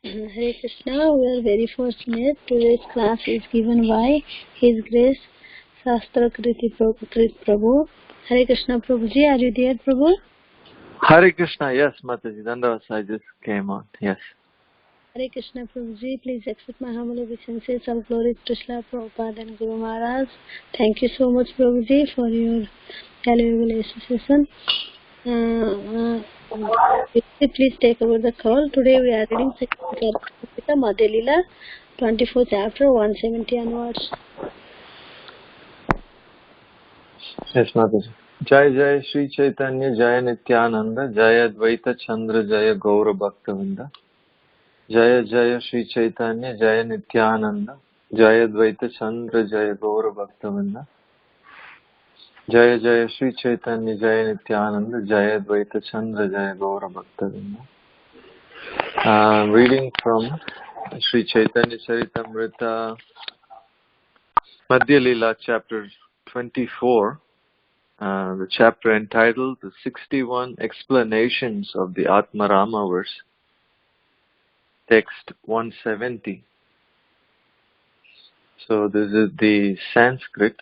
Hare Krishna, we are very fortunate. Today's class is given by His Grace Shastra Krit Prabhu. Hare Krishna Prabhuji, are you there, Prabhu? Hare Krishna, yes, Mataji. Dandavas, I just came on, yes. Hare Krishna Prabhuji, please accept my humble obeisances. All glory to Srila Prabhupada and Guru Maharaj. Thank you so much, Prabhuji, for your valuable association. Please take over the call. Today we are reading Caritamrta, Madhya Lila, 24th chapter, 170 onwards. Yes, Mataji. Jai Jai Sri Caitanya, Jai Nityananda, Jai Advaita Chandra, Jai Gaura Bhaktavinda. Jai Jai Sri Caitanya, Jai Nityananda, Jai Advaita Chandra, Jai Gaura Bhaktavinda. Jai Jai Sri Caitanya, Jai Nityananda, Jai Advaita Chandra, Jai Gaura Bhaktavinda. Reading from Sri Caitanya Caritamrta, Madhya Lila, chapter 24. The chapter entitled The 61 Explanations of the Atmarama verse, text 170. So this is the Sanskrit.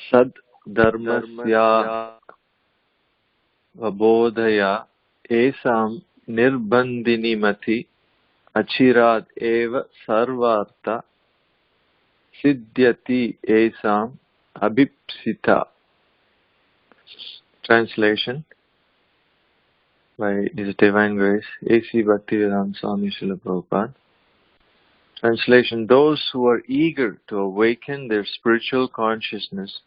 Sad dharmasya vabodhaya esam nirbandini mati achirat eva sarvartha siddhyati esam abhipsita. Translation by His Divine Grace, A.C. Bhaktivedanta Swami Srila Prabhupada. Translation: those who are eager to awaken their spiritual consciousness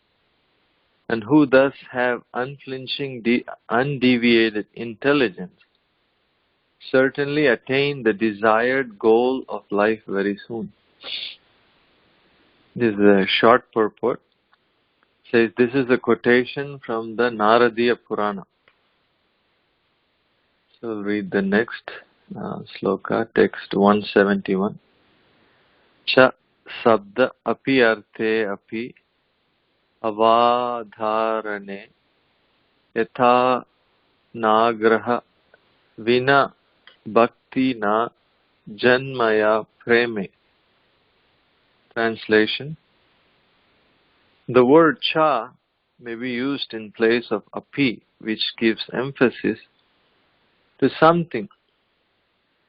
and who thus have unflinching, undeviated intelligence certainly attain the desired goal of life very soon. This is a short purport. Says this is a quotation from the Naradiya Purana. So we'll read the next sloka, text 171. Cha sabda api arte api avadharane yatha nagraha vina bhakti na janmaya preme. Translation: the word cha may be used in place of api, which gives emphasis to something.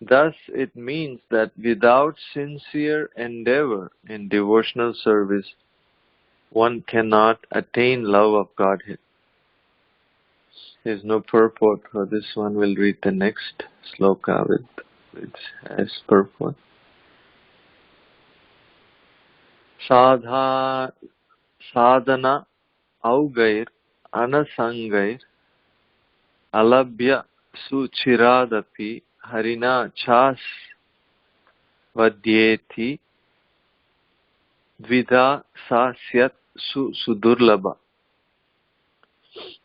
Thus, it means that without sincere endeavor in devotional service, one cannot attain love of Godhead. There is no purport for this one. We'll read the next sloka which has purport. Sadhana augair anasangair alabhya suchiradapi harina chas vadyeti dvida sasyat sudurlabha.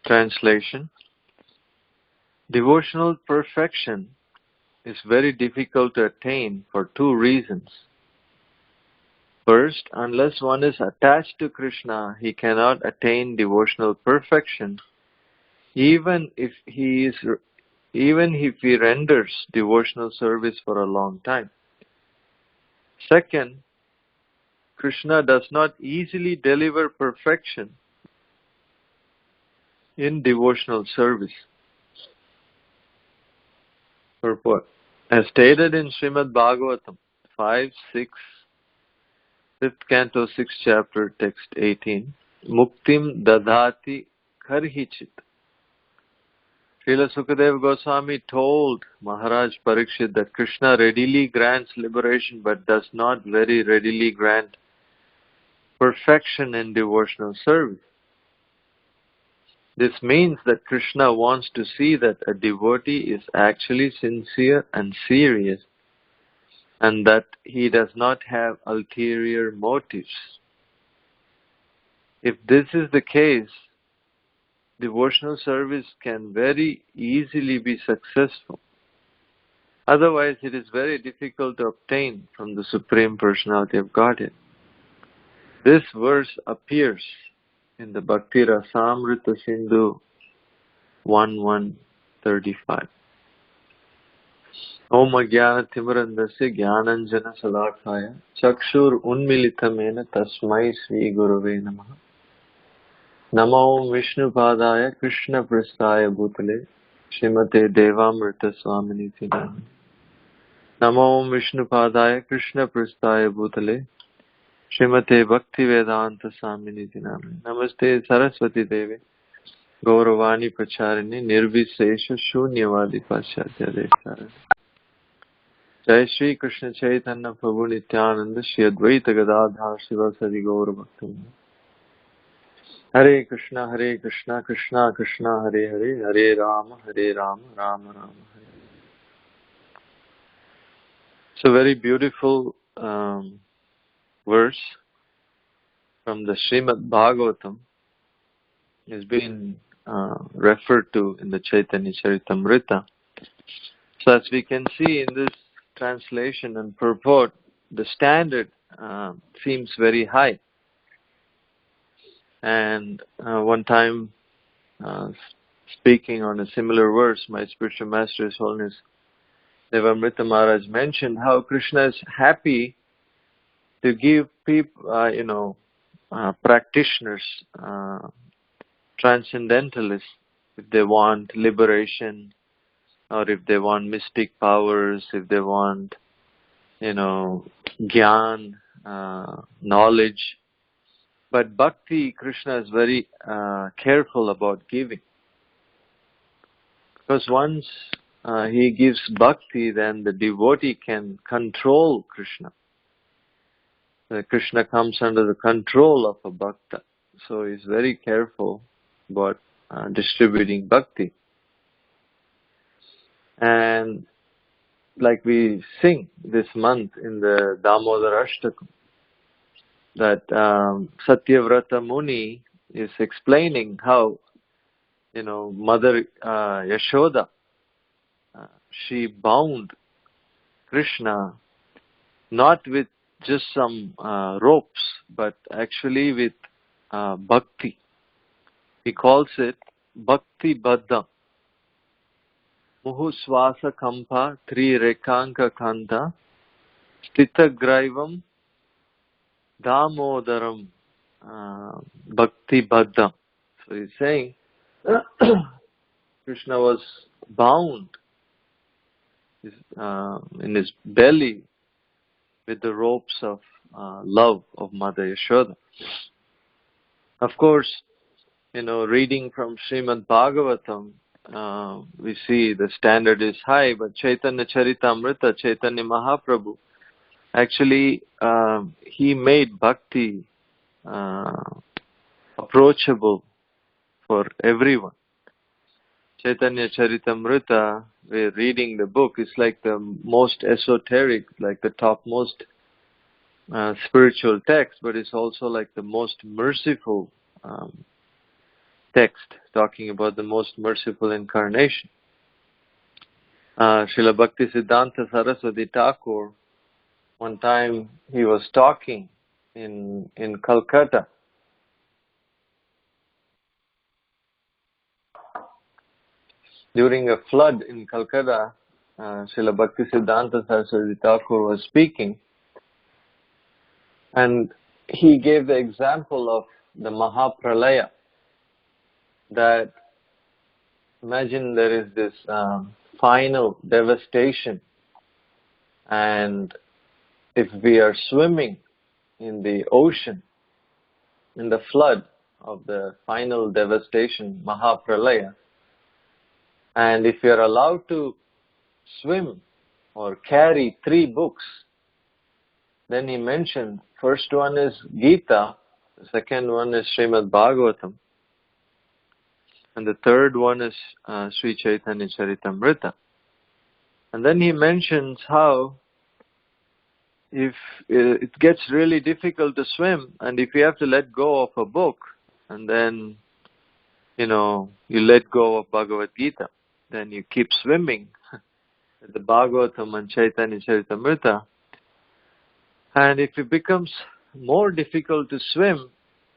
Translation: devotional perfection is very difficult to attain for two reasons. First, unless one is attached to Krishna, he cannot attain devotional perfection, even if he renders devotional service for a long time. Second, Krishna does not easily deliver perfection in devotional service. Purport: as stated in Srimad Bhagavatam 5-6, 5th canto, 6th chapter, text 18, Muktim dadhati karhichit. Srila Sukadeva Goswami told Maharaj Parikshit that Krishna readily grants liberation but does not very readily grant perfection in devotional service. This means that Krishna wants to see that a devotee is actually sincere and serious, and that he does not have ulterior motives. If this is the case, devotional service can very easily be successful. Otherwise, it is very difficult to obtain from the Supreme Personality of Godhead. This verse appears in the Bhakti Rasamrita Sindhu 1.1.35. Om Ajnana-timirandasya Jnananjana-salakaya Chakshur Unmilitamena Tasmai Sri Gurave Namaha. Namo Vishnu Padaya Krishna Prasthaya Bhutale Srimate Devamrita Swaminiti Namani. Namo Vishnu Padaya Krishna Prasthaya Bhutale Srimate Bhakti Vedanta Swaminiti Namani. Namaste Saraswati Devi Gauravani Pracharini Nirvisesha Shunyavadi Paschatya Devsarani. Jai Shri Krishna Chaitanya Prabhu Nityananda Shri Advaita Gadadhar Sivasadi Gaura Bhaktivinoda. Hare Krishna, Krishna Krishna, Hare Hare, Hare Rama, Rama Rama, Hare. It's a very beautiful verse from the Srimad Bhagavatam. It's been referred to in the Caitanya Caritamrta. So as we can see in this translation and purport, the standard seems very high. And one time, speaking on a similar verse, my spiritual master, His Holiness Devamrita Maharaj, mentioned how Krishna is happy to give people, practitioners, transcendentalists, if they want liberation, or if they want mystic powers, if they want, gyan, knowledge. But bhakti, Krishna is very careful about giving. Because once he gives bhakti, then the devotee can control Krishna. Krishna comes under the control of a bhakta. So he's very careful about distributing bhakti. And like we sing this month in the Damodar Ashtakam, that Satyavrata Muni is explaining how, Mother Yashoda, she bound Krishna not with just some ropes, but actually with bhakti. He calls it Bhakti Baddha. Muhu Swasa Kampa Tri Rekanka Kanta Stita Graivam Damodaram Bhakti Baddha. So he's saying Krishna was bound in his belly with the ropes of love of Mother Yashoda. Of course, reading from Srimad Bhagavatam, we see the standard is high, but Caitanya Caritamrta, Chaitanya Mahaprabhu, actually, he made bhakti approachable for everyone. Caitanya Caritamrta, we're reading the book, is like the most esoteric, like the topmost spiritual text, but it's also like the most merciful text, talking about the most merciful incarnation. Srila Bhakti Siddhanta Saraswati Thakur, one time he was talking in Calcutta. During a flood in Calcutta, Srila Bhakti Siddhanta Saraswati Thakur was speaking, and he gave the example of the Mahapralaya, that imagine there is this final devastation, and if we are swimming in the ocean, in the flood of the final devastation, Mahapralaya, and if you are allowed to swim or carry 3 books, then he mentioned, first one is Gita, the second one is Srimad Bhagavatam, and the third one is Sri Caitanya Caritamrta. And then he mentions how if it gets really difficult to swim, and if you have to let go of a book, and then, you let go of Bhagavad Gita, then you keep swimming with the Bhagavatam and Caitanya Caritamrta. And if it becomes more difficult to swim,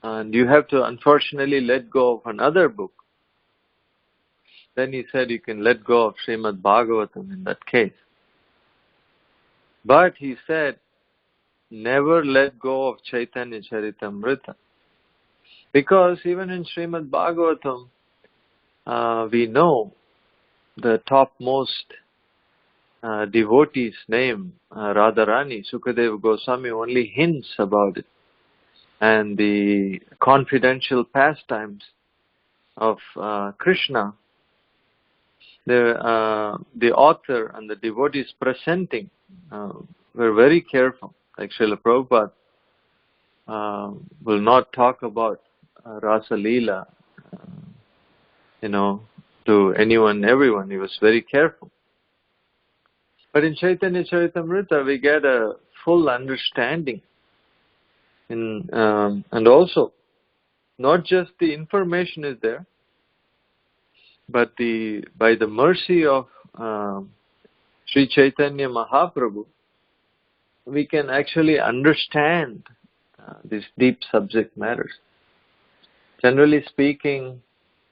and you have to unfortunately let go of another book, then he said you can let go of Srimad Bhagavatam in that case. But he said, never let go of Caitanya Charitamrta. Because even in Srimad Bhagavatam, we know the topmost devotee's name, Radharani. Sukadeva Goswami only hints about it. And the confidential pastimes of Krishna, the author and the devotees presenting were very careful. Like Srila Prabhupada will not talk about Rasa Lila, to anyone, everyone. He was very careful. But in Chaitanya Charitamrita, we get a full understanding. And also, not just the information is there, but by the mercy of Sri Chaitanya Mahaprabhu, we can actually understand these deep subject matters. Generally speaking,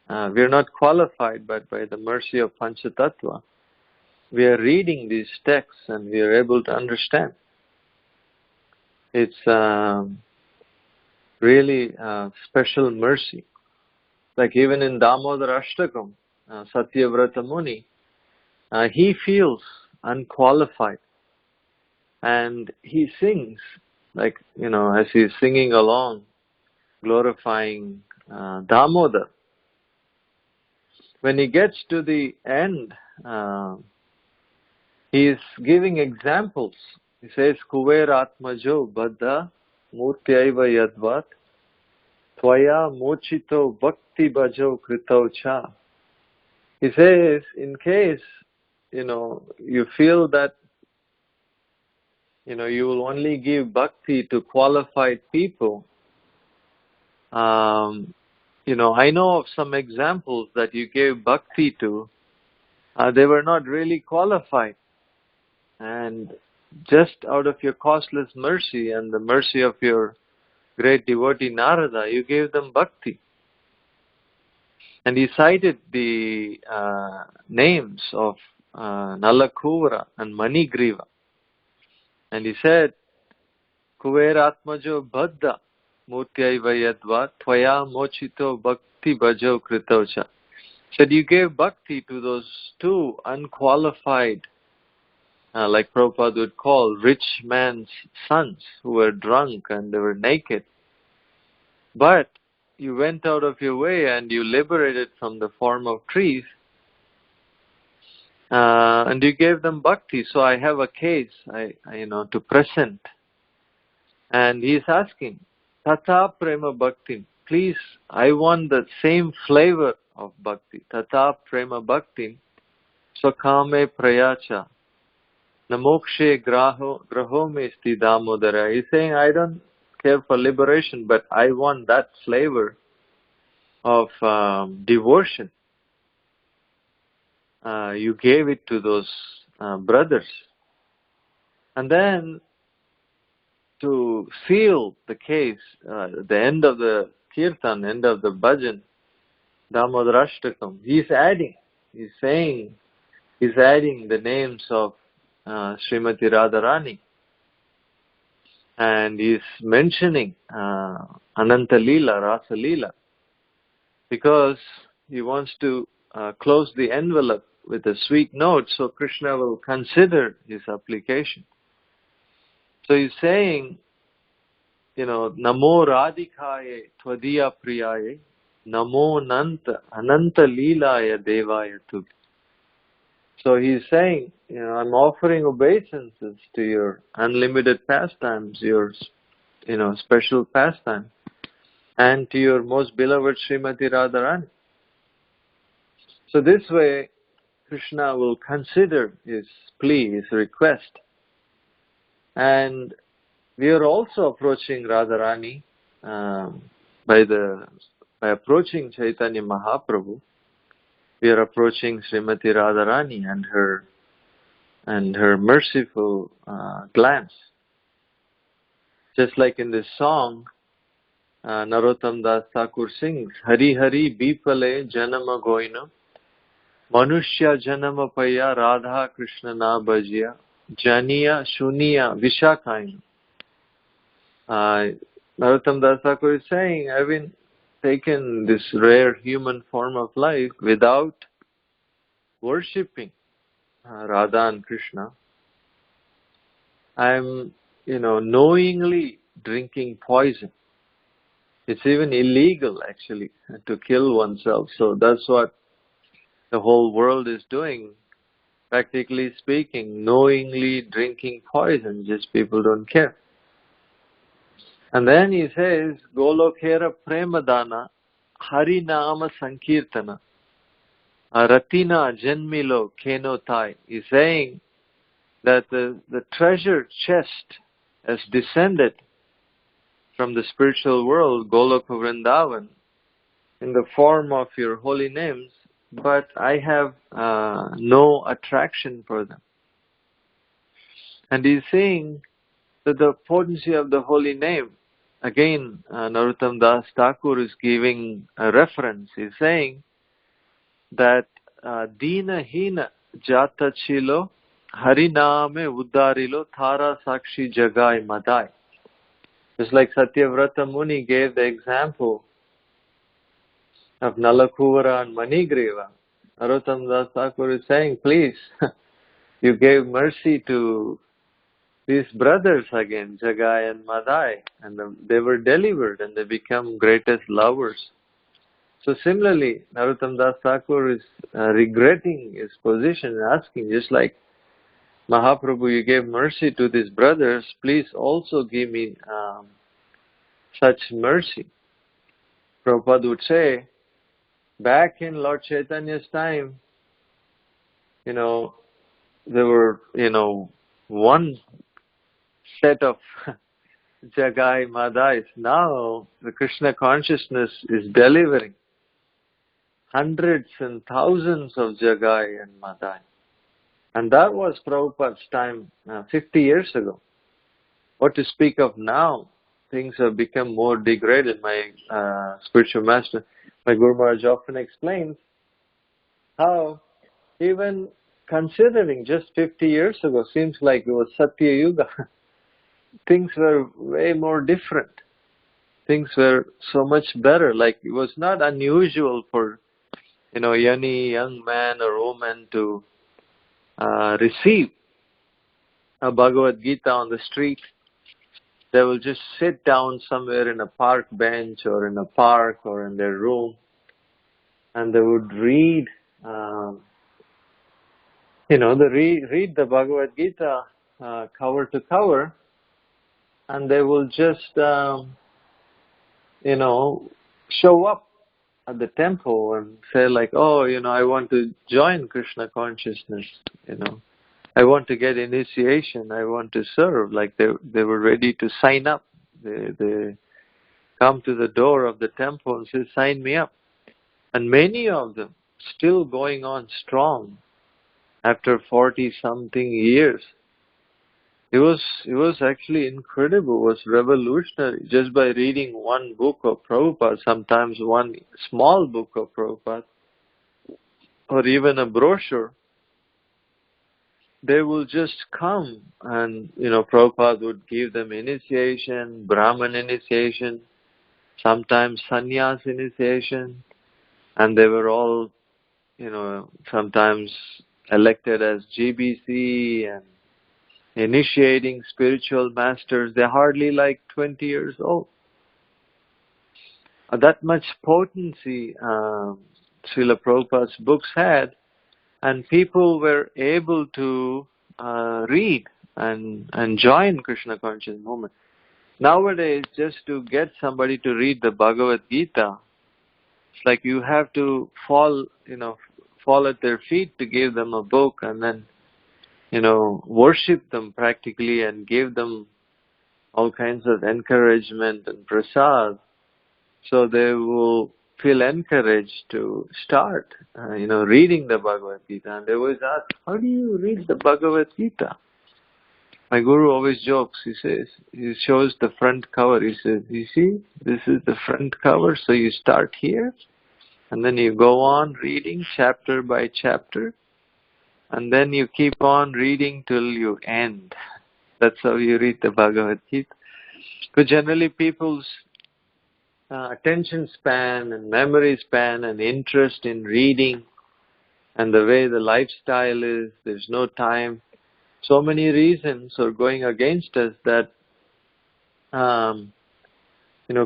we are not qualified, but by the mercy of Panchatattva, we are reading these texts and we are able to understand. It's really special mercy. Like even in Damodar Ashtakam, Satyavrata Muni, he feels unqualified. And he sings, like, as he's singing along, glorifying Damodar. When he gets to the end, he is giving examples. He says, Kuver Atmajo Baddha Murtyaiva Yadvat Tvaya Mochito Bhakti Bhajo Kritau Cha. He says, in case, you feel that, you will only give bhakti to qualified people. I know of some examples that you gave bhakti to. They were not really qualified. And just out of your costless mercy and the mercy of your great devotee Narada, you gave them bhakti. And he cited the names of Nalakuvara and Manigriva. And he said, Kuver Atmajo Baddha Murtyaiva Yadva Tvaya Mochito Bhakti Bhajo Kritaucha. Said you gave bhakti to those two unqualified, like Prabhupada would call, rich man's sons who were drunk and they were naked. But you went out of your way and you liberated from the form of trees, and you gave them bhakti. So I have a case, to present. And he is asking, Tata Prema Bhakti. Please, I want the same flavor of bhakti. Tata Prema Bhakti. Swakame Prayacha. Namokshe Graho Me Sti Damodara. He's saying, I don't care for liberation, but I want that flavor of devotion. You gave it to those brothers. And then, to seal the case, the end of the kirtan, end of the bhajan, Damodar Ashtakam, he's adding the names of Srimati Radharani. And he's mentioning Ananta Lila, Rasa Lila, because he wants to close the envelope with a sweet note so Krishna will consider his application. So he's saying, Namo Radhikaye Tvadiya Priyaye Namo Ananta Leelaya Devaya Tu. So he's saying, I'm offering obeisances to your unlimited pastimes, your, special pastime, and to your most beloved Srimati Radharani. So this way, Krishna will consider his plea, his request. And we are also approaching Radharani by approaching Chaitanya Mahaprabhu. We are approaching Srimati Radharani and her merciful glance. Just like in this song, Narottam Das Thakur sings, Hari Hari Bipale Janama Goina Manushya Janama Paya Radha Krishna Na Bhajiya Janiya, Shuniya, Vishakaina. Narottam Das Thakur is saying, having taken this rare human form of life without worshipping Radha and Krishna, I'm, knowingly drinking poison. It's even illegal, actually, to kill oneself. So that's what the whole world is doing, practically speaking, knowingly drinking poison. Just people don't care. And then he says, Golokera Premadana Harinama Sankirtana Ratina Janmilo Kenotai. He's saying that the treasure chest has descended from the spiritual world, Goloka Vrindavan, in the form of your holy names, but I have no attraction for them. And he's saying that the potency of the holy name, again, Narottam Das Thakur is giving a reference. He's saying that Dina Hina Jata Chilo Hariname Uddarilo Thara Sakshi Jagai Madai. Just like Satyavrata Muni gave the example of Nalakuvara and Manigreva, Narottam Das Thakur is saying, please, you gave mercy to these brothers again, Jagai and Madai, and they were delivered and they become greatest lovers. So similarly, Narottam Das Thakur is regretting his position and asking, just like Mahaprabhu, you gave mercy to these brothers, please also give me such mercy. Prabhupada would say, back in Lord Chaitanya's time, there were, one set of Jagai Madais. Now the Krishna consciousness is delivering hundreds and thousands of Jagai and Madai. And that was Prabhupada's time 50 years ago. What to speak of now? Things have become more degraded. My spiritual master, my Guru Maharaj often explains how even considering just 50 years ago seems like it was Satya Yuga. Things were way more different. Things were so much better. Like it was not unusual for, any young man or woman to receive a Bhagavad Gita on the street. They will just sit down somewhere in a park bench or in a park or in their room, and they would read, read the Bhagavad Gita cover to cover, and they will just, show up at the temple and say like, I want to join Krishna consciousness, I want to get initiation, I want to serve. Like they were ready to sign up. They come to the door of the temple and say, sign me up. And many of them still going on strong after 40-something years. It was actually incredible. It was revolutionary. Just by reading one book of Prabhupada, sometimes one small book of Prabhupada, or even a brochure, they will just come and, Prabhupada would give them initiation, Brahman initiation, sometimes sannyas initiation, and they were all, sometimes elected as GBC and initiating spiritual masters. They're hardly like 20 years old. That much potency Srila Prabhupada's books had, and people were able to read and join Krishna conscious movement. Nowadays, just to get somebody to read the Bhagavad Gita, it's like you have to fall at their feet to give them a book, and then worship them practically and give them all kinds of encouragement and prasad, so they will feel encouraged to start, reading the Bhagavad Gita. And they always ask, how do you read the Bhagavad Gita? My Guru always jokes, he says, he shows the front cover, he says, you see, this is the front cover, so you start here, and then you go on reading chapter by chapter, and then you keep on reading till you end. That's how you read the Bhagavad Gita. But generally people's attention span and memory span and interest in reading and the way the lifestyle is, there's no time. So many reasons are going against us that,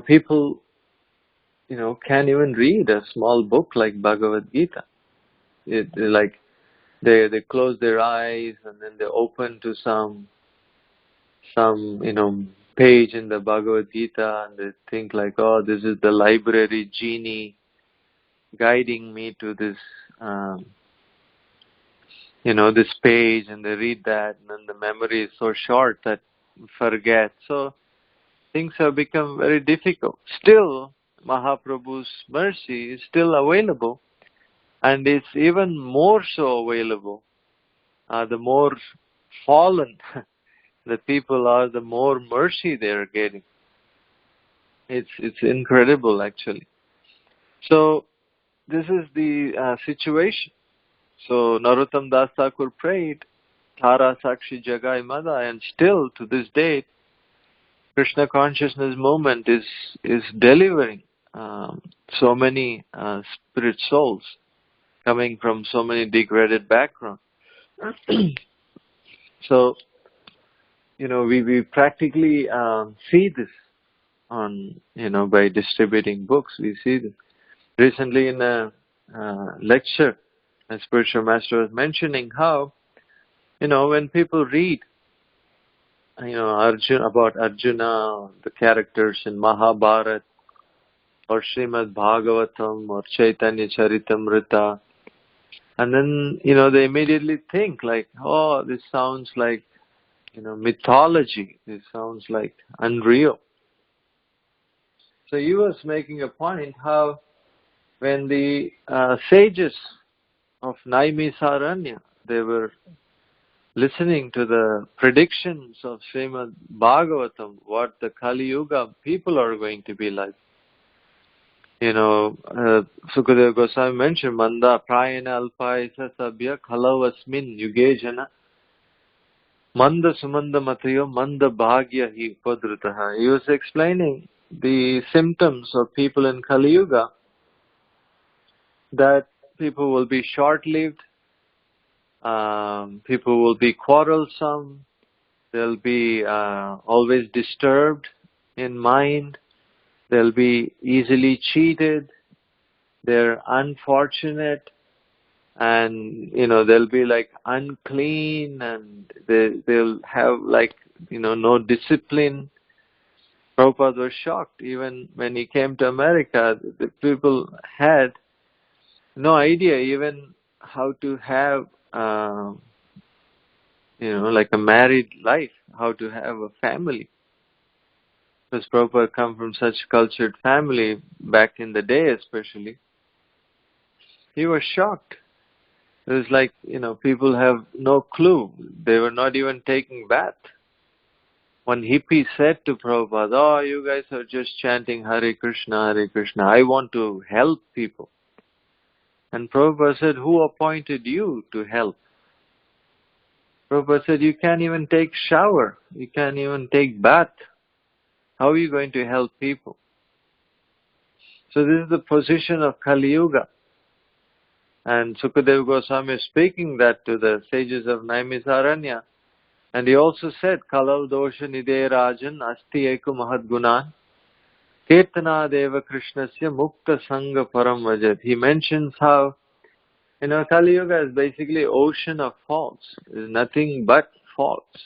people, can't even read a small book like Bhagavad Gita. They close their eyes and then they open to some page in the Bhagavad Gita and they think like, oh, this is the library genie guiding me to this, this page, and they read that, and then the memory is so short that you forget. So things have become very difficult. Still, Mahaprabhu's mercy is still available, and it's even more so available. The more fallen the people are, the more mercy they are getting. It's incredible, actually. So this is the situation. So Narottam Das Thakur prayed, Thara Sakshi Jagai Mada, and still to this date, Krishna consciousness movement is delivering so many spirit souls coming from so many degraded backgrounds. So, we practically see this on, by distributing books. We see this. Recently in a lecture, a spiritual master was mentioning how, when people read, about Arjuna, the characters in Mahabharata, or Srimad Bhagavatam, or Caitanya Charitamrta, and then, they immediately think like, oh, this sounds like, mythology. This sounds like unreal. So he was making a point how when the sages of Naimisaranya, they were listening to the predictions of Srimad Bhagavatam, what the Kali Yuga people are going to be like. Sukadeva Goswami mentioned, Manda prayana alpaisa sabhya khalavasmin yuge jana manda sumanda matayo manda bhagya hi upadritaha. He was explaining the symptoms of people in Kali Yuga, that people will be short-lived, people will be quarrelsome, they'll be always disturbed in mind, they'll be easily cheated, they're unfortunate, and they'll be like unclean, and they'll have like no discipline. Prabhupada was shocked. Even when he came to America, the people had no idea even how to have like a married life, how to have a family. Because Prabhupada come from such cultured family back in the day, especially. He was shocked. It was like, people have no clue. They were not even taking bath. One hippie said to Prabhupada, oh, you guys are just chanting Hare Krishna, Hare Krishna. I want to help people. And Prabhupada said, who appointed you to help? Prabhupada said, you can't even take shower. You can't even take bath. How are you going to help people? So this is the position of Kali Yuga. And Sukadeva Goswami is speaking that to the sages of Naimisaranya. And he also said, Kalav dosha nide rajan asti eko mahad gunan Ketana deva krishnasya mukta sangha param vajat. He mentions how, Kali Yuga is basically ocean of faults. There's nothing but faults.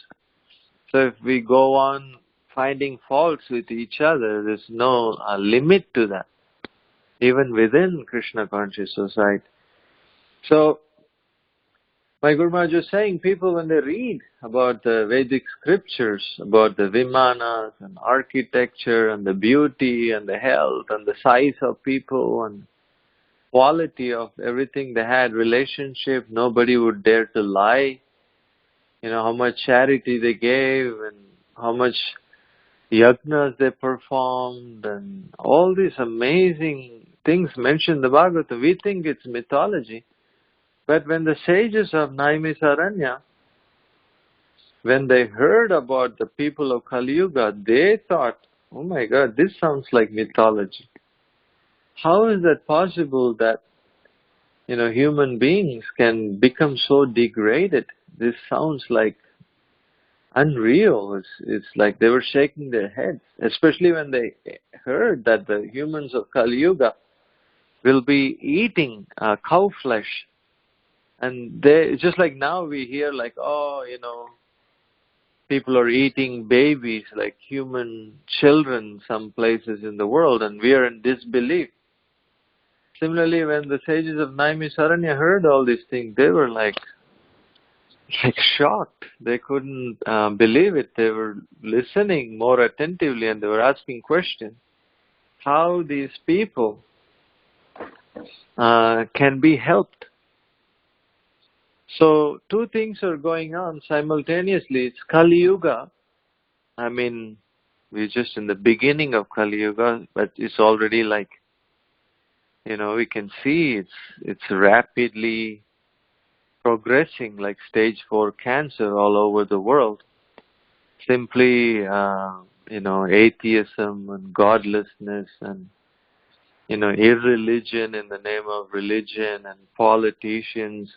So if we go on finding faults with each other, there's no limit to that, even within Krishna conscious society. So, my Guru Maharaj was saying, people when they read about the Vedic scriptures, about the Vimanas and architecture and the beauty and the health and the size of people and quality of everything they had, relationship, nobody would dare to lie, how much charity they gave and how much yajnas they performed and all these amazing things mentioned in the Bhagavatam. We think it's mythology. But when the sages of Naimisaranya, when they heard about the people of Kali Yuga, they thought, oh my God, this sounds like mythology. How is that possible that, human beings can become so degraded? This sounds like unreal. It's like they were shaking their heads, especially when they heard that the humans of Kali Yuga will be eating cow flesh. And they, just like now we hear like, people are eating babies like human children some places in the world, and we are in disbelief. Similarly, when the sages of Naimisaranya heard all these things, they were like shocked. They couldn't believe it. They were listening more attentively and they were asking questions. How these people can be helped. So two things are going on simultaneously. It's Kali Yuga. I mean, we're just in the beginning of Kali Yuga, but it's already like, we can see it's rapidly progressing, like stage 4 cancer all over the world. Simply, atheism and godlessness and, irreligion in the name of religion and politicians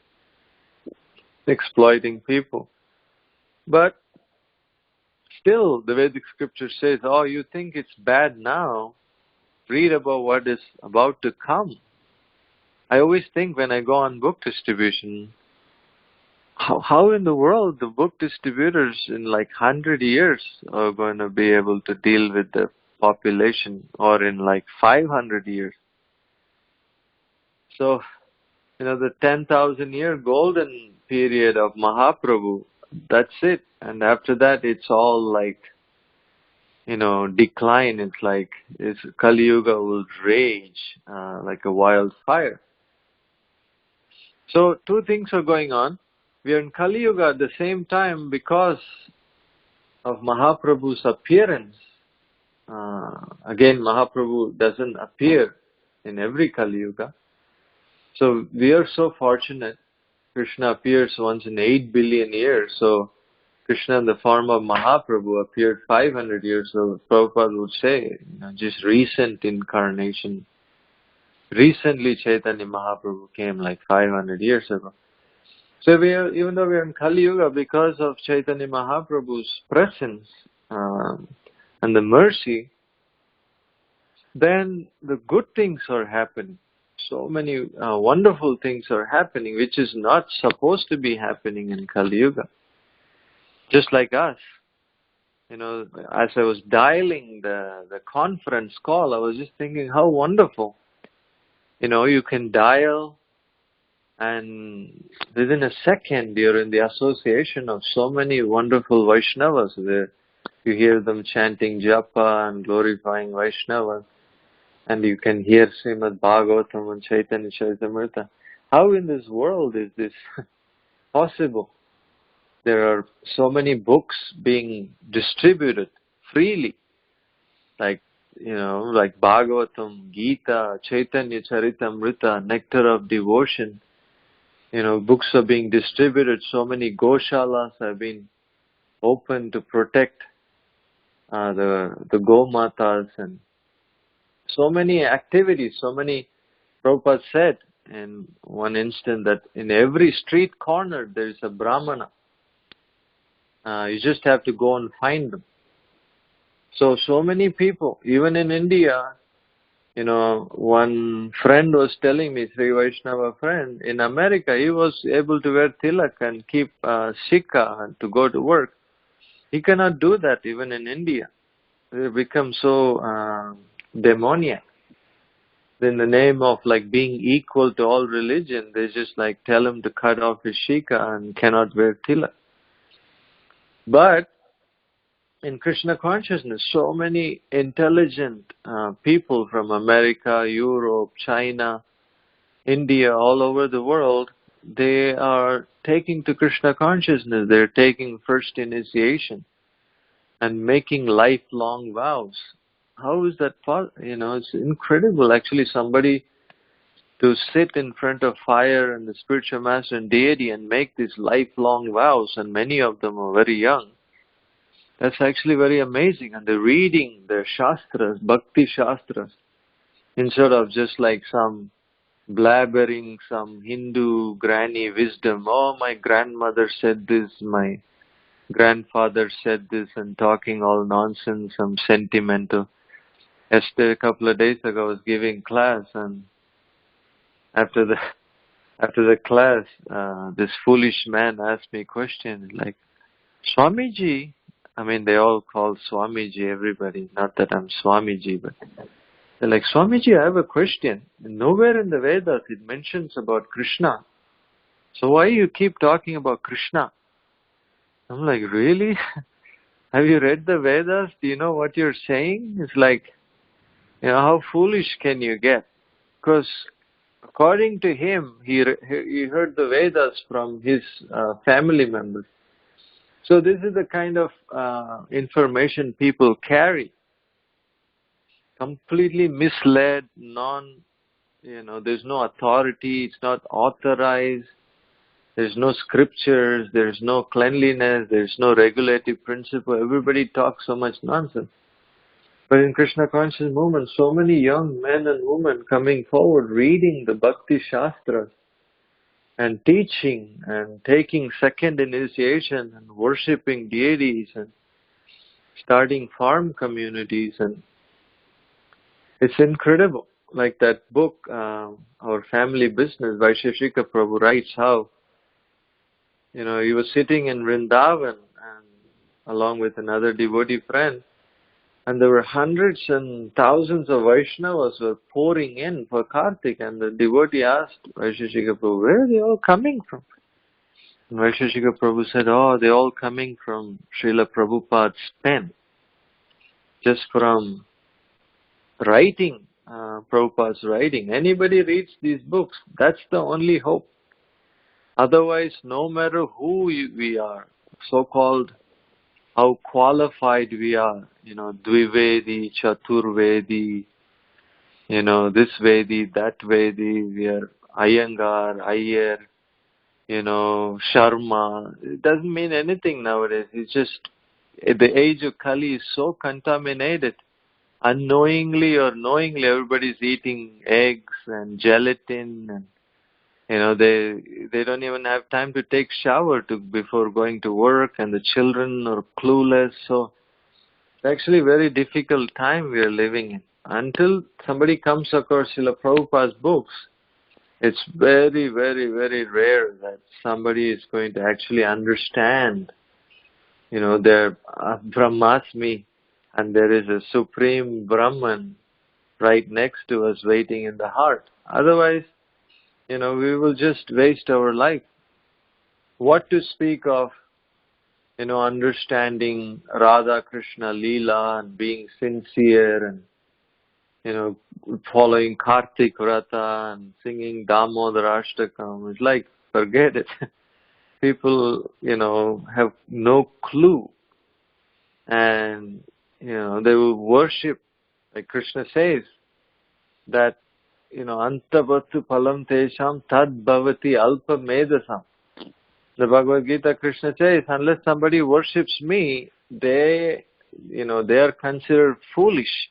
exploiting people. But still, the Vedic scripture says, oh, you think it's bad now? Read about what is about to come. I always think when I go on book distribution, how in the world the book distributors in like 100 years are going to be able to deal with the population, or in like 500 years. So, the 10,000 year golden period of Mahaprabhu, that's it. And after that, it's all like, decline. It's like Kali Yuga will rage like a wildfire. So two things are going on. We are in Kali Yuga at the same time because of Mahaprabhu's appearance. Again, Mahaprabhu doesn't appear in every Kali Yuga. So we are so fortunate. Krishna appears once in 8 billion years. So Krishna in the form of Mahaprabhu appeared 500 years. So Prabhupada would say, just recent incarnation. Recently Chaitanya Mahaprabhu came like 500 years ago. So even though we are in Kali Yuga, because of Chaitanya Mahaprabhu's presence and the mercy, then the good things are happening. So many wonderful things are happening, which is not supposed to be happening in Kali Yuga. Just like us, as I was dialing the conference call, I was just thinking how wonderful. You can dial, and within a second you're in the association of so many wonderful Vaishnavas where you hear them chanting japa and glorifying Vaishnavas, and you can hear Srimad Bhagavatam and Chaitanya Caritamrta. How in this world is this possible? There are so many books being distributed freely, like Bhagavatam, Gita, Chaitanya Charitamrita, Nectar of Devotion. Books are being distributed. So many goshalas have been opened to protect the Gomatas, and so many activities, so many. Prabhupada said in one instant that in every street corner there is a Brahmana. You just have to go and find them. So many people, even in India, one friend was telling me, Sri Vaishnava friend, in America he was able to wear tilak and keep shikha and to go to work. He cannot do that even in India. They become so demoniac. In the name of like being equal to all religion, they just like tell him to cut off his shikha and cannot wear tilak. But in Krishna consciousness, so many intelligent people from America, Europe, China, India, all over the world, they are taking to Krishna consciousness. They're taking first initiation and making lifelong vows. How is that possible? It's incredible. Actually, somebody to sit in front of fire and the spiritual master and deity and make these lifelong vows, and many of them are very young. That's actually very amazing. And they're reading their Shastras, Bhakti Shastras, instead of just like some blabbering, some Hindu granny wisdom. Oh, my grandmother said this, my grandfather said this, and talking all nonsense, some sentimental. Yesterday, a couple of days ago, I was giving class, and after the class, this foolish man asked me a question like, Swamiji, I mean, they all call Swamiji everybody, not that I'm Swamiji, but they're like, Swamiji, I have a question. Nowhere in the Vedas it mentions about Krishna. So why you keep talking about Krishna? I'm like, really? Have you read the Vedas? Do you know what you're saying? It's like, how foolish can you get? Because according to him, he heard the Vedas from his family members. So this is the kind of information people carry. Completely misled, there's no authority, it's not authorized, there's no scriptures, there's no cleanliness, there's no regulative principle. Everybody talks so much nonsense. But in Krishna conscious movement, so many young men and women coming forward, reading the Bhakti Shastras and teaching and taking second initiation and worshipping deities and starting farm communities, and it's incredible. Like that book, Our Family Business, Vaisheshika Prabhu writes how, he was sitting in Vrindavan and along with another devotee friend, and there were hundreds and thousands of Vaishnavas were pouring in for Kartik, and the devotee asked Vaisheshika Prabhu, where are they all coming from? And Vaisheshika Prabhu said, they're all coming from Srila Prabhupada's pen, just from writing, Prabhupada's writing. Anybody reads these books, that's the only hope. Otherwise, no matter who we are, so-called how qualified we are, Dvivedi, Chaturvedi, this Vedi, that Vedi, we are Iyengar, Iyer, Sharma. It doesn't mean anything nowadays. It's just, the age of Kali is so contaminated. Unknowingly or knowingly, everybody's eating eggs and gelatin, and they don't even have time to take shower before going to work, and the children are clueless. So it's actually a very difficult time we are living in. Until somebody comes across Srila Prabhupada's books, it's very, very, very rare that somebody is going to actually understand, their Brahmasmi, and there is a supreme Brahman right next to us waiting in the heart. Otherwise, we will just waste our life. What to speak of, understanding Radha Krishna Lila and being sincere and, following Kartik Vrata and singing Damodar Ashtakam. It's like, forget it. People, have no clue. And, they will worship, like Krishna says, that, antabhattu palam tesham tad bhavati alpa medasam. The Bhagavad Gita, Krishna says, unless somebody worships me, they are considered foolish.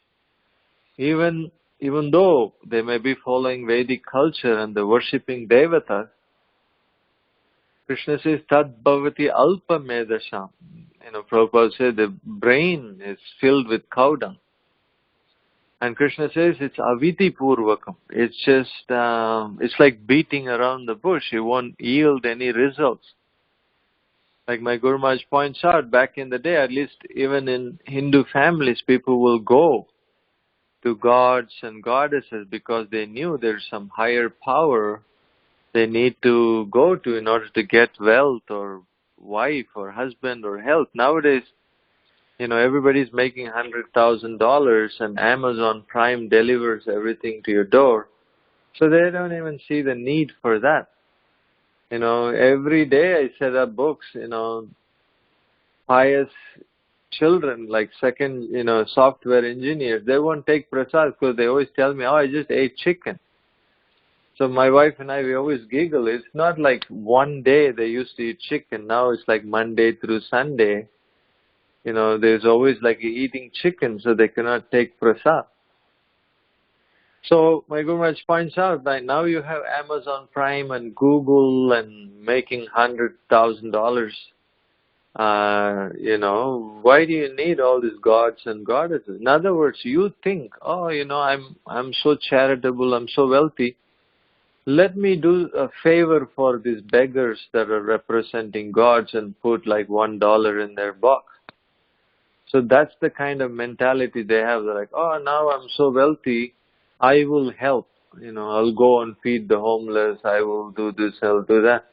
Even though they may be following Vedic culture and they're worshipping Devatas, Krishna says, tad bhavati alpa medasam. Prabhupada said the brain is filled with cow dung. And Krishna says it's aviti purvakam. It's just, it's like beating around the bush. It won't yield any results. Like my Guru Maharaj points out, back in the day, at least even in Hindu families, people will go to gods and goddesses because they knew there's some higher power they need to go to in order to get wealth or wife or husband or health. Nowadays, everybody's making $100,000 and Amazon Prime delivers everything to your door. So they don't even see the need for that. Every day I set up books, pious children, like second, software engineers, they won't take prasad because they always tell me, I just ate chicken. So my wife and I, we always giggle. It's not like one day they used to eat chicken. Now it's like Monday through Sunday. There's always like eating chicken, so they cannot take prasad. So my Guru Maharaj points out that now you have Amazon Prime and Google and making $100,000. Why do you need all these gods and goddesses? In other words, you think, I'm so charitable, I'm so wealthy. Let me do a favor for these beggars that are representing gods and put like $1 in their box. So that's the kind of mentality they have. They're like, oh, now I'm so wealthy, I will help. I'll go and feed the homeless. I will do this, I'll do that.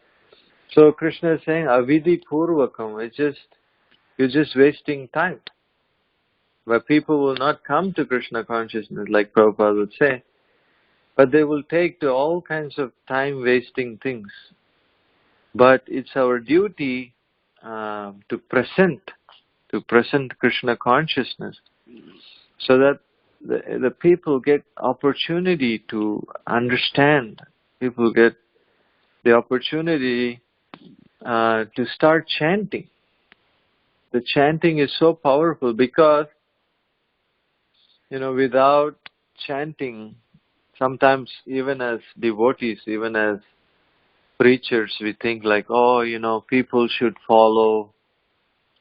So Krishna is saying, avidhi purvakam, you're just wasting time. But people will not come to Krishna consciousness, like Prabhupada would say, but they will take to all kinds of time-wasting things. But it's our duty to present Krishna consciousness, so that the people get opportunity to understand. People get the opportunity to start chanting. The chanting is so powerful because, without chanting, sometimes even as devotees, even as preachers, we think like, people should follow,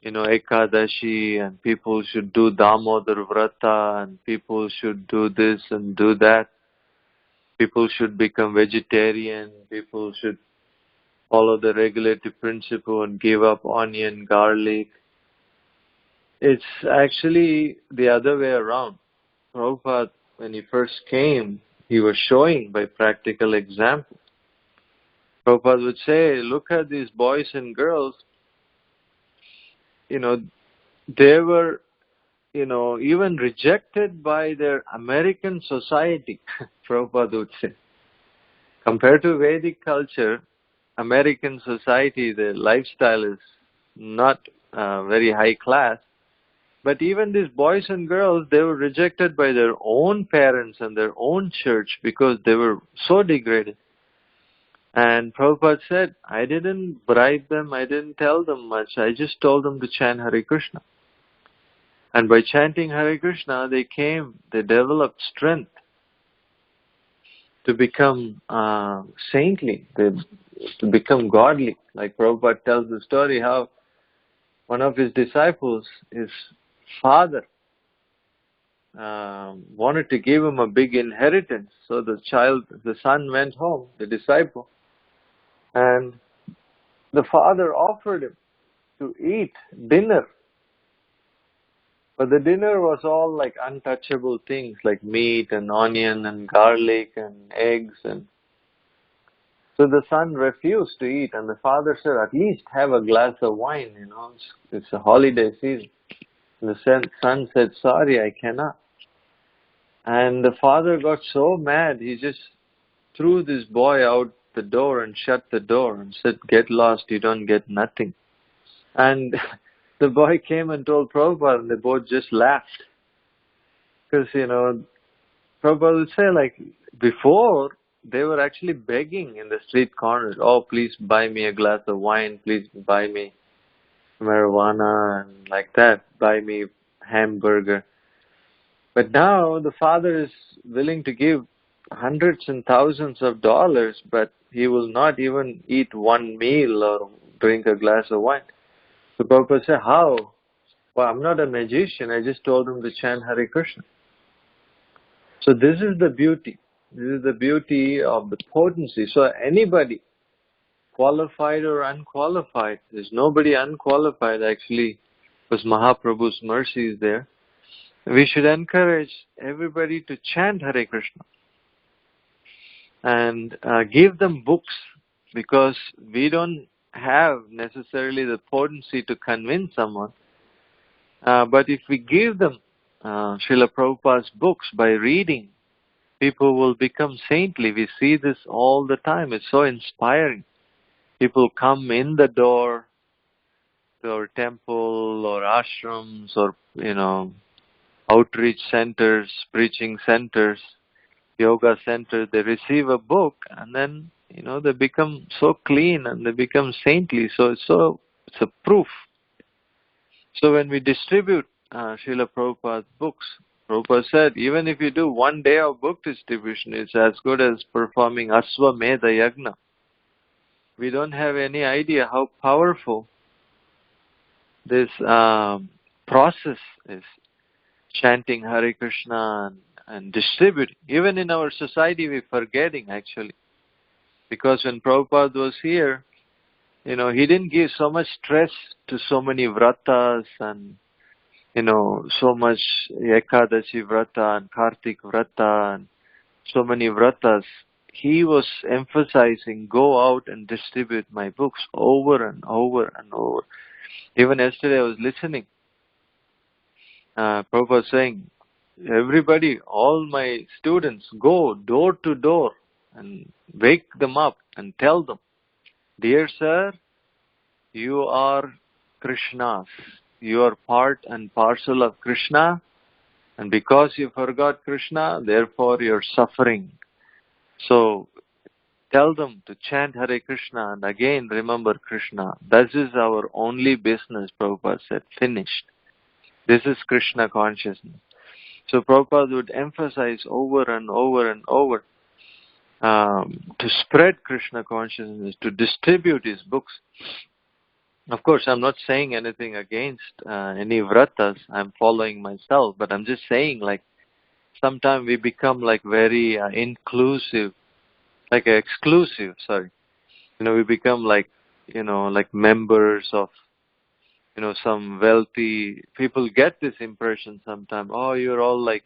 Ekadashi, and people should do Damodar Vrata, and people should do this and do that. People should become vegetarian. People should follow the regulative principle and give up onion, garlic. It's actually the other way around. Prabhupada, when he first came, he was showing by practical example. Prabhupada would say, look at these boys and girls, they were, even rejected by their American society, Prabhupada would say. Compared to Vedic culture, American society, the lifestyle is not very high class. But even these boys and girls, they were rejected by their own parents and their own church because they were so degraded. And Prabhupada said, I didn't bribe them, I didn't tell them much, I just told them to chant Hare Krishna. And by chanting Hare Krishna, they developed strength to become saintly, to become godly. Like Prabhupada tells the story how one of his disciples, his father, wanted to give him a big inheritance. So the son went home, the disciple, and the father offered him to eat dinner. But the dinner was all like untouchable things like meat and onion and garlic and eggs. And so the son refused to eat, and the father said, at least have a glass of wine, it's a holiday season. And the son said, sorry, I cannot. And the father got so mad, he just threw this boy out the door and shut the door and said, get lost, you don't get nothing. And the boy came and told Prabhupada, and they both just laughed. Because, Prabhupada would say, like, before, they were actually begging in the street corners, oh, please buy me a glass of wine, please buy me marijuana, and like that, buy me hamburger. But now the father is willing to give hundreds and thousands of dollars, but he will not even eat one meal or drink a glass of wine. So Prabhupada said, how? Well, I'm not a magician, I just told him to chant Hare Krishna. So this is the beauty. This is the beauty of the potency. So anybody, qualified or unqualified, there's nobody unqualified actually, because Mahaprabhu's mercy is there. We should encourage everybody to chant Hare Krishna and give them books, because we don't have necessarily the potency to convince someone. But if we give them Srila Prabhupada's books by reading, people will become saintly. We see this all the time. It's so inspiring. People come in the door to our temple or ashrams or, outreach centers, preaching centers. yoga center, they receive a book and then, they become so clean and they become saintly. So it's a proof. So when we distribute Srila Prabhupada's books, Prabhupada said, even if you do 1 day of book distribution, it's as good as performing Aswamedha Yagna. We don't have any idea how powerful this process is. Chanting Hare Krishna and distributing. Even in our society, we're forgetting actually. Because when Prabhupada was here, he didn't give so much stress to so many vratas and, so much Ekadashi vrata and Kartik vrata and so many vratas. He was emphasizing, go out and distribute my books over and over and over. Even yesterday I was listening. Prabhupada saying, everybody, all my students, go door to door and wake them up and tell them, dear sir, you are Krishna's. You are part and parcel of Krishna, and because you forgot Krishna, therefore you are suffering. So tell them to chant Hare Krishna and again remember Krishna. This is our only business, Prabhupada said. Finished. This is Krishna consciousness. So Prabhupada would emphasize over and over and over to spread Krishna consciousness, to distribute his books. Of course, I'm not saying anything against any vratas. I'm following myself, but I'm just saying, like, sometimes we become like very inclusive, like exclusive, sorry. We become like, like members of, some wealthy people get this impression sometimes. Oh, you're all like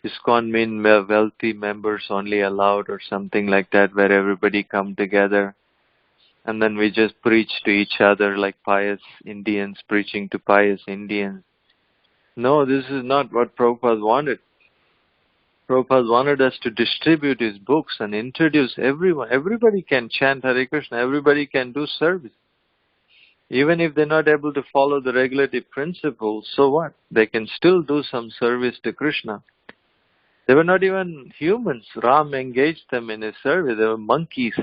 ISKCON mean wealthy members only allowed or something like that, where everybody come together. And then we just preach to each other like pious Indians preaching to pious Indians. No, this is not what Prabhupada wanted. Prabhupada wanted us to distribute his books and introduce everyone. Everybody can chant Hare Krishna. Everybody can do service. Even if they're not able to follow the regulative principles, so what? They can still do some service to Krishna. They were not even humans. Ram engaged them in his service. They were monkeys.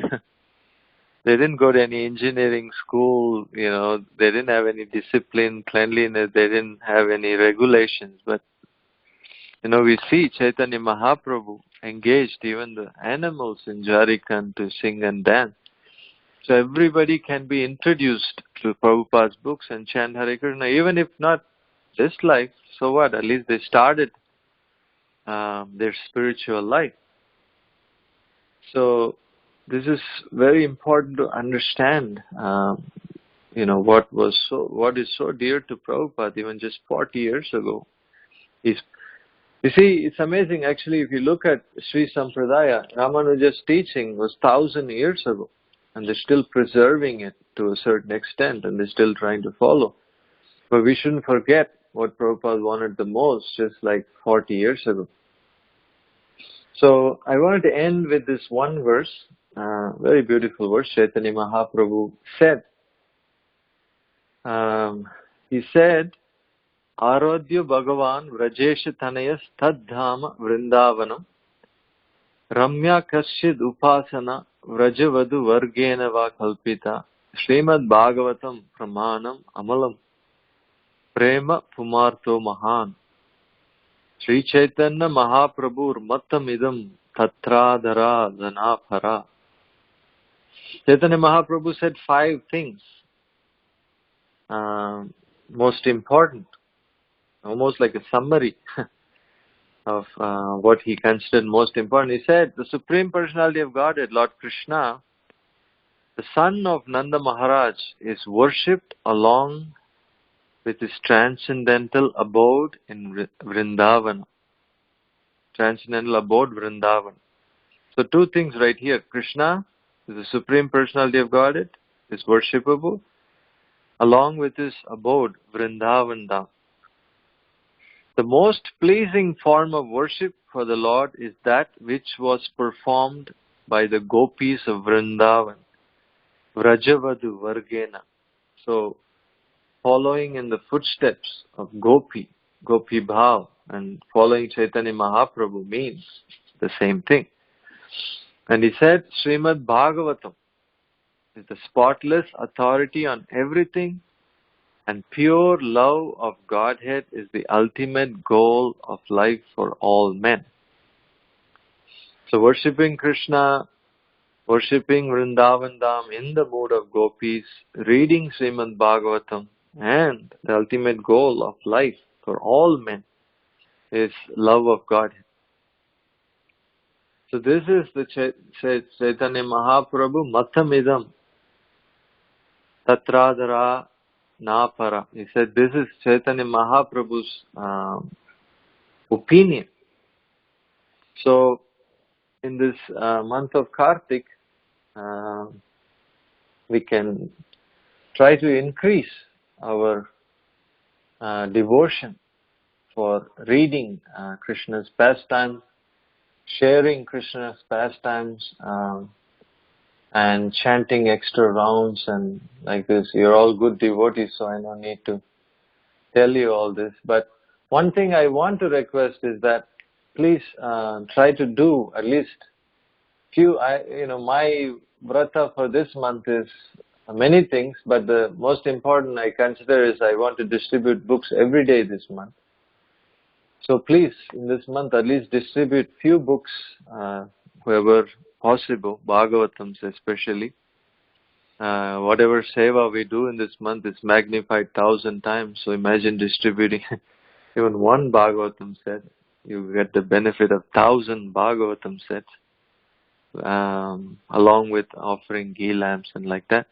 They didn't go to any engineering school, they didn't have any discipline, cleanliness, they didn't have any regulations. But, we see Chaitanya Mahaprabhu engaged even the animals in Jharkhand to sing and dance. So everybody can be introduced to Prabhupada's books and chant Hare Krishna, even if not this life, so what? At least they started their spiritual life. So, this is very important to understand, what is so dear to Prabhupada even just 40 years ago. You see, it's amazing actually if you look at Sri Sampradaya, Ramanuja's teaching was 1,000 years ago and they're still preserving it to a certain extent and they're still trying to follow. But we shouldn't forget what Prabhupada wanted the most just like 40 years ago. So I wanted to end with this one verse. Very beautiful verse. Chaitanya Mahaprabhu said, he said, Arodhya Bhagavan Vrajesha Tanayas Tadhama Vrindavanam Ramya Kasyid Upasana Vrajavadu Vargena Va Kalpita Srimad Bhagavatam Pramanam Amalam Prema Pumarto Mahan Sri Chaitanya Mahaprabhu Mattamidam Tatradhara Dhanapara. Chaitanya Mahaprabhu said 5 things. Most important, almost like a summary of what he considered most important. He said, the Supreme Personality of Godhead, Lord Krishna, the son of Nanda Maharaj, is worshipped along with his transcendental abode in Vrindavan. Transcendental abode Vrindavan. So 2 things right here. Krishna is the Supreme Personality of Godhead, is worshipable, along with his abode, Vrindavan Dham. The most pleasing form of worship for the Lord is that which was performed by the gopis of Vrindavan, Vrajavadu Vargena. So, following in the footsteps of Gopi Bhav, and following Chaitanya Mahaprabhu means the same thing. And he said, Srimad Bhagavatam is the spotless authority on everything, and pure love of Godhead is the ultimate goal of life for all men. So worshipping Krishna, worshipping Vrindavan Dham in the mood of gopis, reading Srimad Bhagavatam, and the ultimate goal of life for all men is love of Godhead. So this is the Chaitanya Mahaprabhu Mathamidam Tatradhara Napara. He said this is Chaitanya Mahaprabhu's opinion. So in this month of Kartik, we can try to increase our devotion for reading Krishna's pastimes, sharing Krishna's pastimes, and chanting extra rounds and like this. You're all good devotees, so I don't need to tell you all this. But one thing I want to request is that please try to do at least few. My vrata for this month is many things, but the most important I consider is I want to distribute books every day this month. So please, in this month, at least distribute few books, wherever possible, Bhagavatams especially. Whatever seva we do in this month is magnified 1,000 times. So imagine distributing even one Bhagavatam set. You get the benefit of 1,000 Bhagavatam sets, along with offering ghee lamps and like that.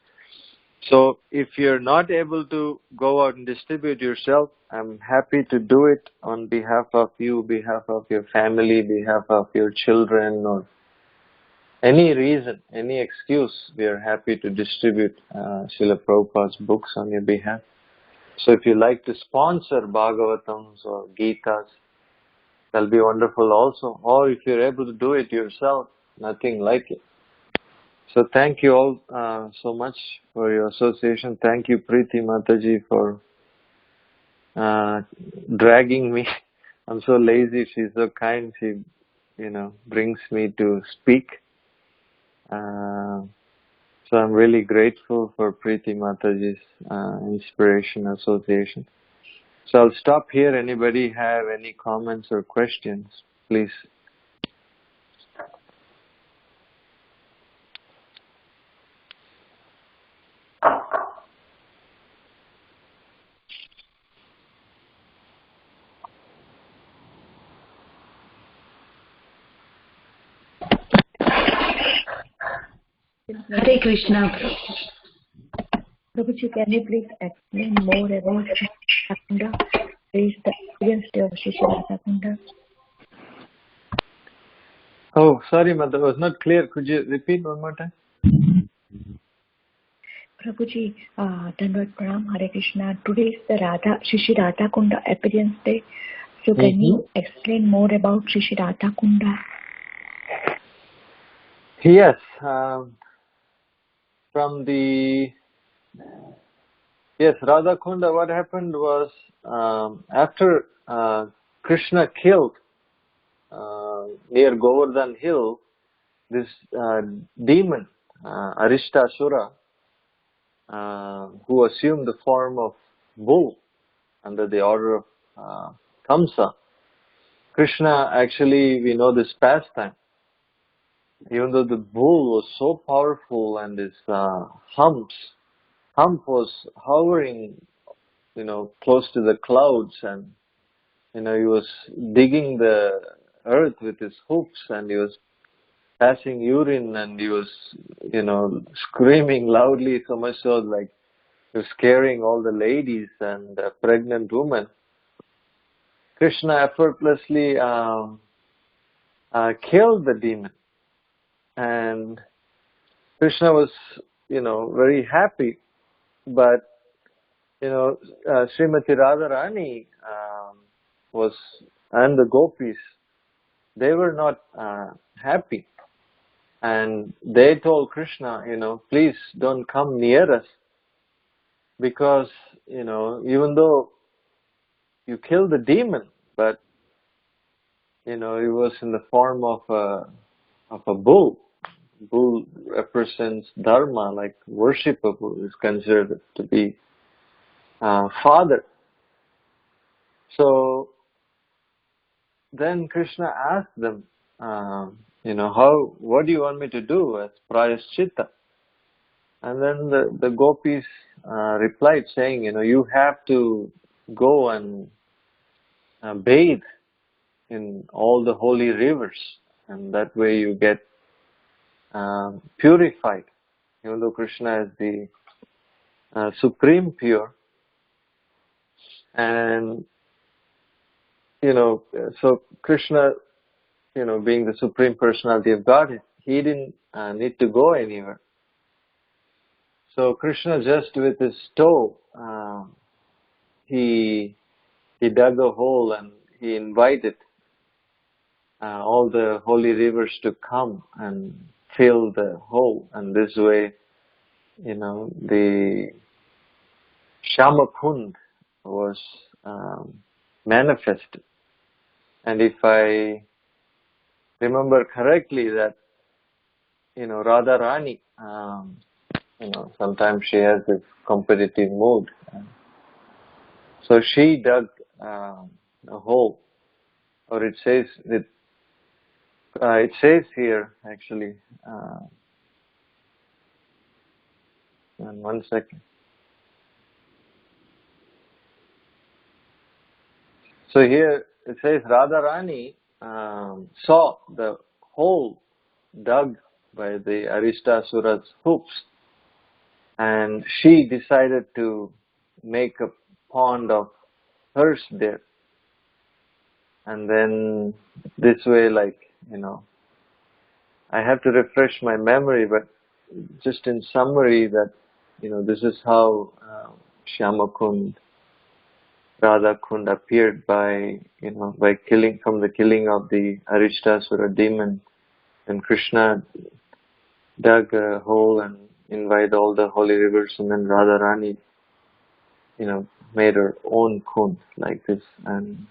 So if you're not able to go out and distribute yourself, I'm happy to do it on behalf of you, behalf of your family, behalf of your children, or any reason, any excuse. We are happy to distribute Srila Prabhupada's books on your behalf. So if you like to sponsor Bhagavatams or Gitas, that'll be wonderful also. Or if you're able to do it yourself, nothing like it. So thank you all so much for your association. Thank you, Preeti Mataji, for dragging me. I'm so lazy. She's so kind. She, brings me to speak. So I'm really grateful for Preeti Mataji's inspiration association. So I'll stop here. Anybody have any comments or questions, please? Hare Krishna. Prabhuji, can you please explain more about Kunda? Where is the experience of Shri Kunda? Oh, sorry, Mother, it was not clear. Could you repeat one more time? Prabhuji, Dhanavad Pranam, Hare Krishna. Today is the Shri Radha Kunda appearance day. So can you explain more about Shri Radha Kunda? Yes. Radha Kunda, what happened was, after Krishna killed near Govardhan Hill this demon, Arishtasura, who assumed the form of bull under the order of Kamsa. Krishna, actually, we know this pastime. Even though the bull was so powerful and his hump was hovering, close to the clouds, and he was digging the earth with his hoofs, and he was passing urine, and he was, screaming loudly, so much so like he was scaring all the ladies and pregnant women. Krishna effortlessly killed the demon. And Krishna was, very happy, but, Srimati Radharani and the gopis, they were not happy. And they told Krishna, please don't come near us, because, even though you killed the demon, but, it was in the form of a bull. Bull represents dharma, like worship a bull is considered to be father. So then Krishna asked them, what do you want me to do as prayaschitta? And then the gopis replied saying, you have to go and bathe in all the holy rivers, and that way you get purified. Even though Krishna is the supreme pure, and so Krishna, being the supreme personality of Godhead, he didn't need to go anywhere. So Krishna, just with his toe, he dug a hole and he invited all the holy rivers to come and fill the hole, and this way, the Shamakund was manifested. And if I remember correctly, that Radharani, sometimes she has this competitive mood, so she dug a hole, or it says here actually. And 1 second. So here it says Radharani saw the hole dug by the Aristasura's hoops, and she decided to make a pond of hers there. And then this way, I have to refresh my memory, but just in summary, that this is how Shyamakund, Radhakund appeared by killing of the Aristasura demon. And Krishna dug a hole and invited all the holy rivers, and then Radharani, made her own kund like this. And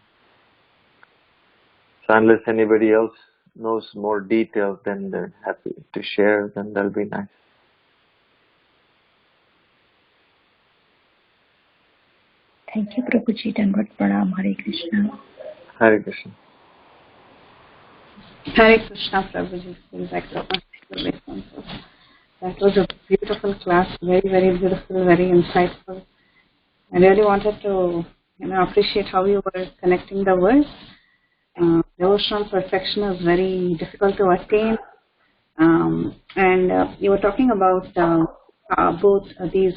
so unless anybody else knows more details, then they're happy to share, then that'll be nice. Thank you, Prabhuji. Dandavat Pranam. Hare Krishna. Hare Krishna. Hare Krishna, Prabhuji. That was a beautiful class, very, very beautiful, very insightful. I really wanted to, appreciate how you were connecting the words. Devotional perfection is very difficult to attain, and you were talking about both these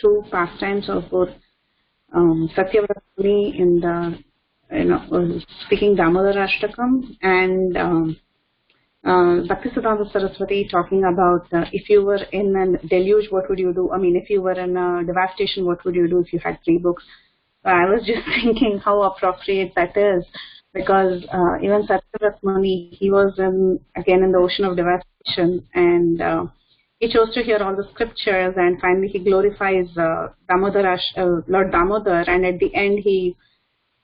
two pastimes of both Satyavrata Muni in the speaking Damodar Ashtakam, and Bhaktisiddhanta Saraswati talking about if you were in a deluge, what would you do? I mean, if you were in a devastation, what would you do if you had 3 books? So I was just thinking how appropriate that is, because even Satyavrata Muni, he was again in the ocean of devastation, and he chose to hear all the scriptures, and finally he glorifies Lord Damodar, and at the end he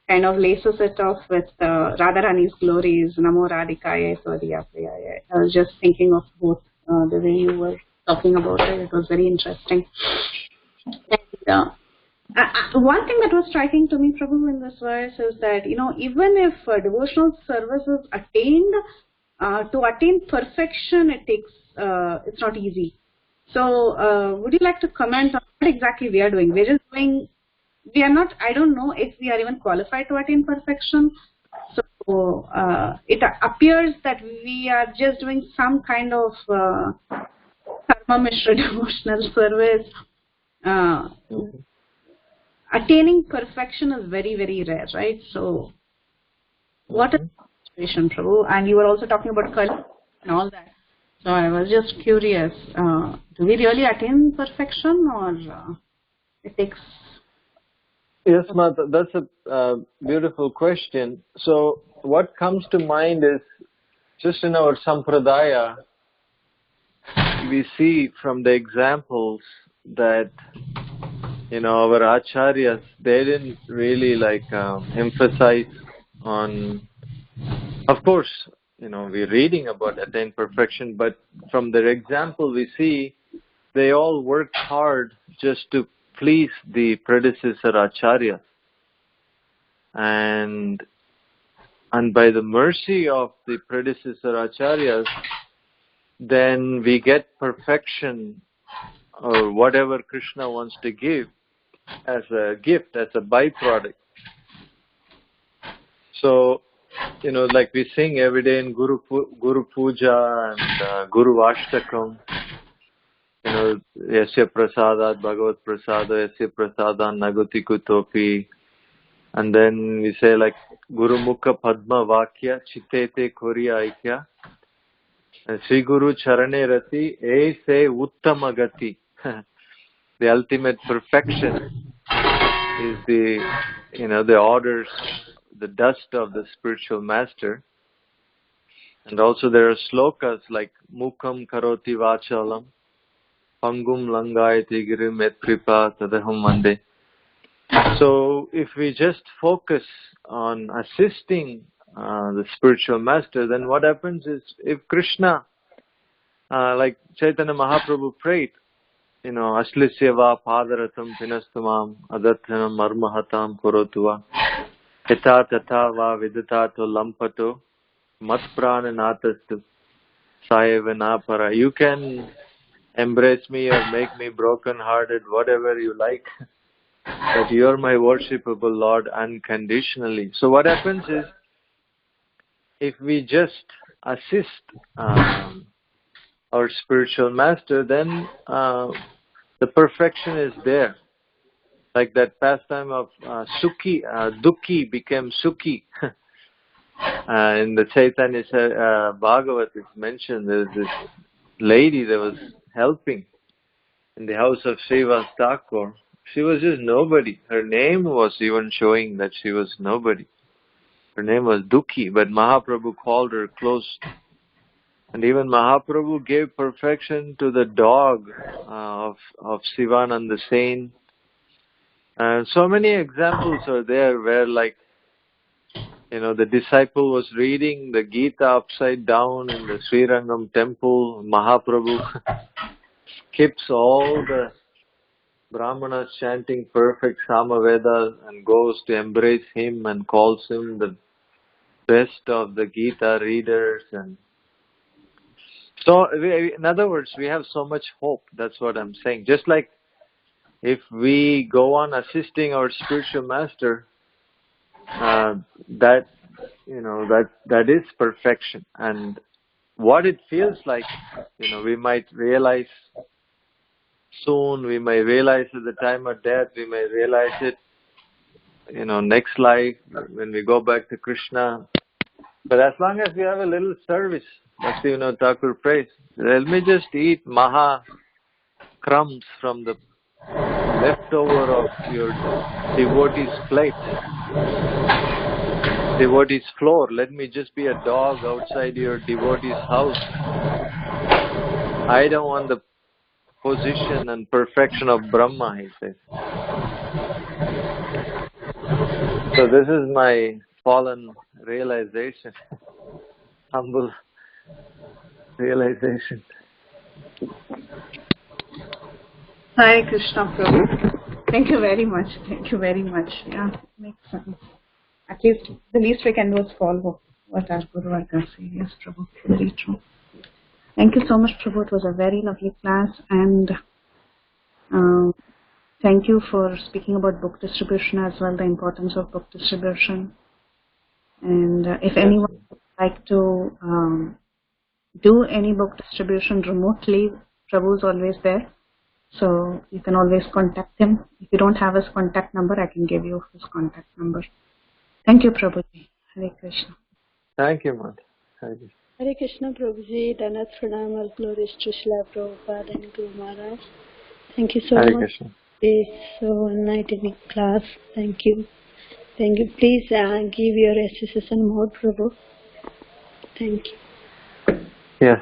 kind of laces it off with Radharani's glories, Namo Radhikaya Tvadiya Priyaya. I was just thinking of both the way you were talking about it. It was very interesting. And, one thing that was striking to me, Prabhu, in this verse is that, even if devotional service is attained, to attain perfection, it's not easy. So, would you like to comment on what exactly we are doing? We're just doing, I don't know if we are even qualified to attain perfection. So, it appears that we are just doing some kind of karma mishra devotional service. Attaining perfection is very, very rare, right? So, what is the situation, Prabhu? And you were also talking about Kali and all that. So, I was just curious, do we really attain perfection, or it takes... Yes, Mata, that's a beautiful question. So, what comes to mind is, just in our sampradaya, we see from the examples that our acharyas, they didn't really emphasize on Of course, we're reading about attained perfection, but from their example we see they all worked hard just to please the predecessor Acharya. And by the mercy of the predecessor Acharyas, then we get perfection or whatever Krishna wants to give as a gift, as a byproduct. So, like we sing every day in Guru Puja and Guru Ashtakam, Yasya Prasadat Bhagavat Prasada, Yasya Prasadan Nagati Kutopi. And then we say like Guru Mukha Padma Vakya Chitete Koriya Aikya Sri Guru Charane Rati E Se Uttamagati. The ultimate perfection is the orders, the dust of the spiritual master. And also there are slokas like Mukham Karoti Vachalam Pangum Langayati Girim Et Kripa Tadaham Mande. So if we just focus on assisting the spiritual master, then what happens is, if Krishna, like Chaitanya Mahaprabhu prayed, Aslisyava Padaratam Pinastamam Adathanam Marmahatam Korotuva Eta Tata Va Vidatato Lampato Matprana Natastu Sayeva Napara. You can embrace me or make me broken hearted, whatever you like. But you are my worshipable Lord unconditionally. So what happens is, if we just assist our spiritual master, then the perfection is there. Like that pastime of Dukhi became Sukhi. In the Caitanya Bhagavat is mentioned, there's this lady that was helping in the house of Srivas Thakur. She was just nobody. Her name was even showing that she was nobody. Her name was Dukhi, but Mahaprabhu called her close. And even Mahaprabhu gave perfection to the dog of Sivananda Sain. And so many examples are there where, like, the disciple was reading the Gita upside down in the Srirangam temple. Mahaprabhu skips all the Brahmanas chanting perfect Samaveda and goes to embrace him and calls him the best of the Gita readers. And so, in other words, we have so much hope. That's what I'm saying. Just like if we go on assisting our spiritual master, that is perfection. And what it feels like, we might realize soon, we may realize at the time of death, we may realize it, next life when we go back to Krishna. But as long as we have a little service, Bhaktivinoda Thakur prays, let me just eat maha crumbs from the leftover of your devotee's plate, devotee's floor. Let me just be a dog outside your devotee's house. I don't want the position and perfection of Brahma, he says. So this is my fallen realization, humble realization. Hare Krishna, Prabhu. Thank you very much. Thank you very much. Yeah, makes sense. At least the least we can do is follow what our Guru Varga says. Yes, Prabhu. Very true. Thank you so much, Prabhu. It was a very lovely class, and thank you for speaking about book distribution as well, the importance of book distribution. And if anyone would like to do any book distribution remotely, Prabhu is always there. So you can always contact him. If you don't have his contact number, I can give you his contact number. Thank you, Prabhuji. Hare Krishna. Thank you, Madhya. Hare Krishna. Hare Krishna, Prabhuji. Danat Pranam, all glories to Srila Prabhupada and Guru Maharaj. Thank you so Hare much. Krishna. It's so enlightening class. Thank you. Thank you. Please give your association mode, Prabhu. Thank you. Yes.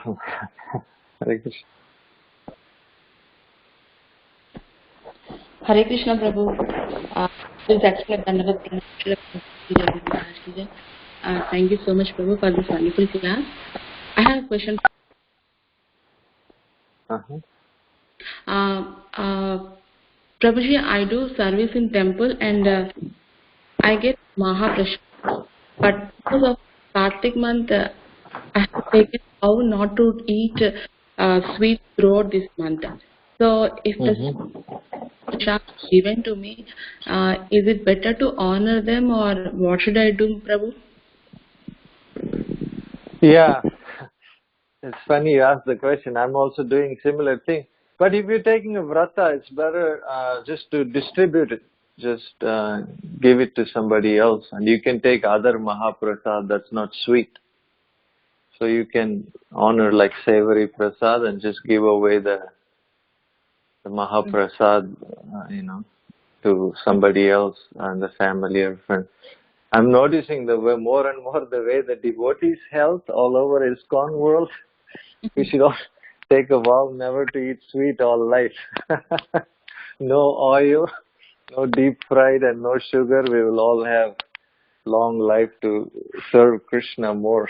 Hare Krishna. Hare Krishna, Prabhu. Please accept Dandavat Pranam Srila Prabhuji Maharaj ki jai. Thank you so much, Prabhu, for this wonderful class. I have a question. Prabhuji, I do service in temple and I get Mahaprasad. But because of Kartik month, I have taken how not to eat sweet throughout this month. So if the prasad is given to me, is it better to honor them or what should I do, Prabhu? Yeah, it's funny you asked the question. I'm also doing similar thing. But if you're taking a vrata, it's better just to distribute it. Just give it to somebody else. And you can take other Mahaprasad that's not sweet. So you can honor like savory prasad and just give away the Mahaprasad, to somebody else and the family or friend. I'm noticing the way more and more the way the devotees' health all over ISKCON world. We should all take a vow never to eat sweet all life. No oil, no deep fried and no sugar. We will all have long life to serve Krishna more.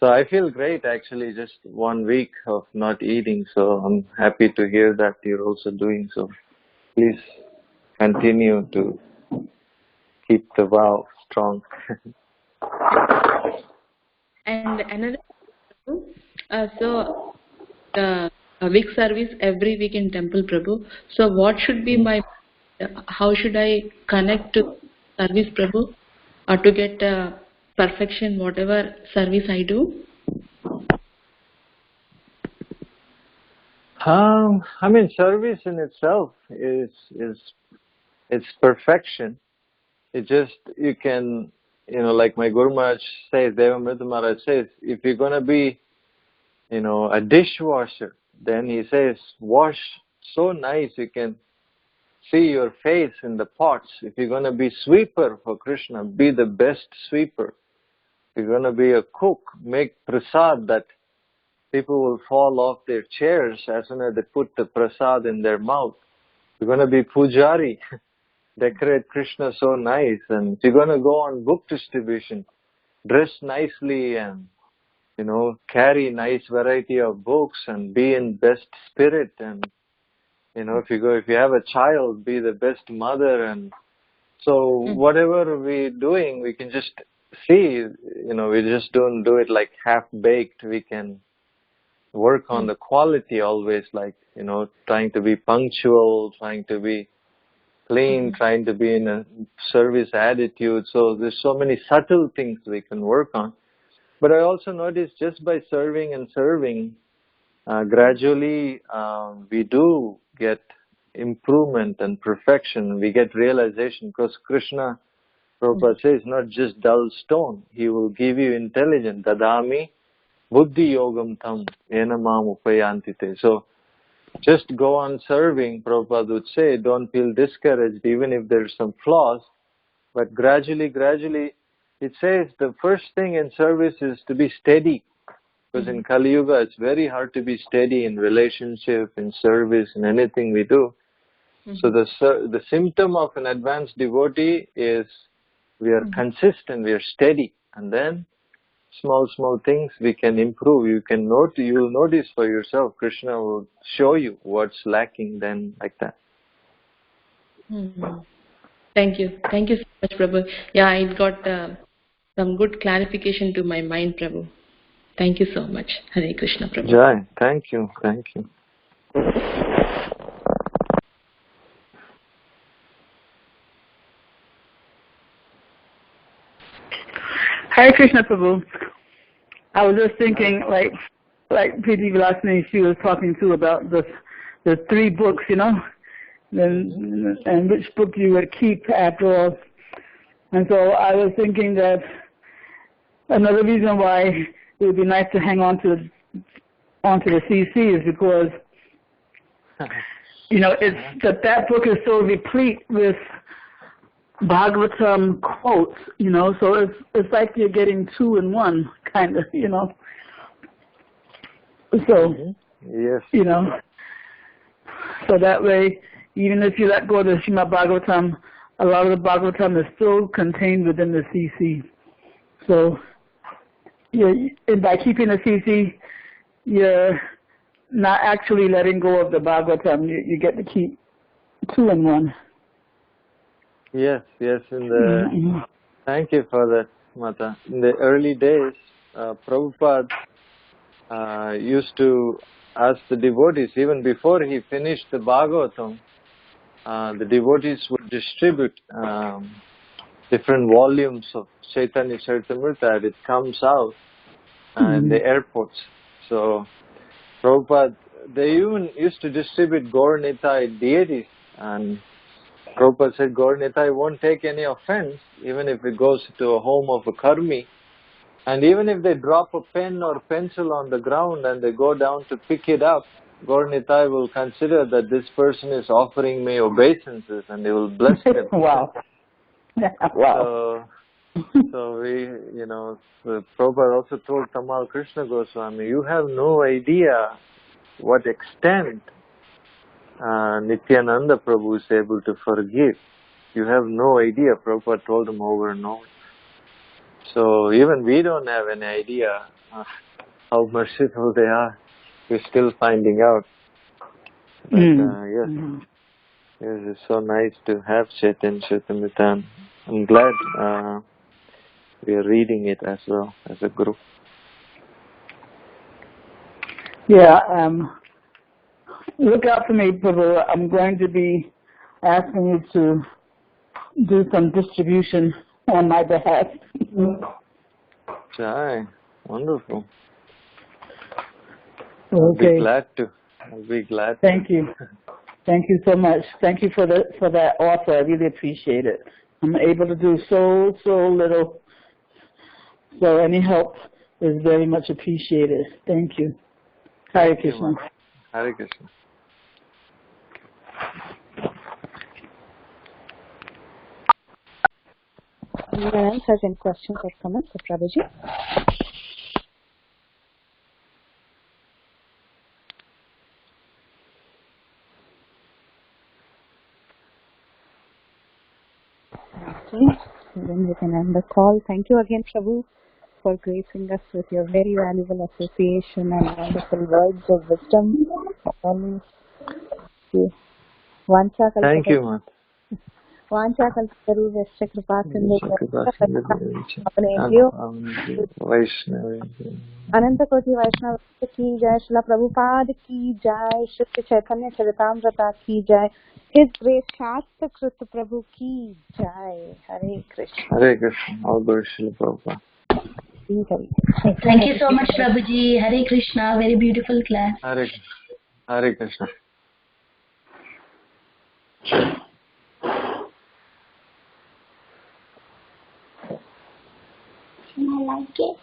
So I feel great actually, just 1 week of not eating. So I'm happy to hear that you're also doing so. Please continue to keep the vow strong. And another, so the week service every week in temple, Prabhu. So what should be my, how should I connect to service, Prabhu, or to get perfection whatever service I do? Service in itself is it's perfection. It just, you can, like my Guru Maharaj says, Devamrita Maharaj says, if you're going to be, a dishwasher, then he says, wash so nice you can see your face in the pots. If you're going to be sweeper for Krishna, be the best sweeper. If you're going to be a cook, make prasad that people will fall off their chairs as soon as they put the prasad in their mouth. You're going to be pujari, decorate Krishna so nice. And you're going to go on book distribution, dress nicely and, carry nice variety of books and be in best spirit. And, if you have a child, be the best mother. And so whatever we're doing, we can just see, we just don't do it like half-baked. We can work on the quality always, like, trying to be punctual, trying to be clean, trying to be in a service attitude. So there's so many subtle things we can work on. But I also noticed just by serving and serving, gradually we do get improvement and perfection. We get realization, because Krishna, Prabhupada says, not just dull stone. He will give you intelligence. Dadami buddhi yogam tam enamam upayantite. So just go on serving, Prabhupada would say, don't feel discouraged even if there's some flaws. But gradually, it says the first thing in service is to be steady. Because in Kali Yuga, it's very hard to be steady in relationship, in service, in anything we do. So the symptom of an advanced devotee is we are consistent, we are steady. And then small things we can improve. You will notice for yourself. Krishna will show you what's lacking then, like that. Thank you so much, Prabhu. Yeah, it got some good clarification to my mind, Prabhu. Thank you so much. Hare Krishna, Prabhu. Jai, thank you. Hare Krishna, Prabhu. I was just thinking, like Priti Vilasini, she was talking too about the 3 books, and which book you would keep after all. And so I was thinking that another reason why it would be nice to hang on to the CC is because, it's that book is so replete with Bhagavatam quotes, so it's like you're getting 2 in 1, kind of, So, yes. So that way, even if you let go of the Srimad Bhagavatam, a lot of the Bhagavatam is still contained within the CC. So by keeping the CC, you're not actually letting go of the Bhagavatam. You get to keep 2 in 1. Yes. Thank you for that, Mata. In the early days, Prabhupada used to ask the devotees, even before he finished the Bhagavatam, the devotees would distribute different volumes of Caitanya Caritamrta as it comes out in the airports. So Prabhupada, they even used to distribute Gaur Nitai deities, and Prabhupada said Gaur Nitai won't take any offense even if it goes to a home of a karmi, and even if they drop a pen or pencil on the ground and they go down to pick it up, Gaur Nitai will consider that this person is offering me obeisances and they will bless them. Wow. Wow. So we, Prabhupada also told Tamal Krishna Goswami, you have no idea what extent Nityananda Prabhu is able to forgive. You have no idea, Prabhupada told him over and over. So even we don't have any idea how merciful they are. We're still finding out. But yes, it's so nice to have Chaitanya Charitamrita. I'm glad we are reading it as well as a group. Yeah, look out for me, Prabhu. I'm going to be asking you to do some distribution on my behalf. Jai, wonderful. Okay. I'll be glad to. Thank you. Thank you so much. Thank you for that offer. I really appreciate it. I'm able to do so little. So any help is very much appreciated. Thank you. Hare Krishna. Hare Krishna. Anyone else has any questions or comments for Prabhuji? Okay, so then we can end the call. Thank you again, Prabhu, for gracing us with your very valuable association and wonderful words of wisdom. Always. Thank you, Mat. वांछा कल्पतरुभ्यश्च अनंत कोटि वैष्णव की जय। श्रील प्रभुपाद की जय। श्री चैतन्य चरितामृता की जय। His grace शास्त्र कृत प्रभु की जय। हरे कृष्ण। हरे Krishna. All glory to Srila Prabhupada. Thank you so much, Prabhuji. Hare Krishna. Very beautiful class. Hare Krishna. I like it.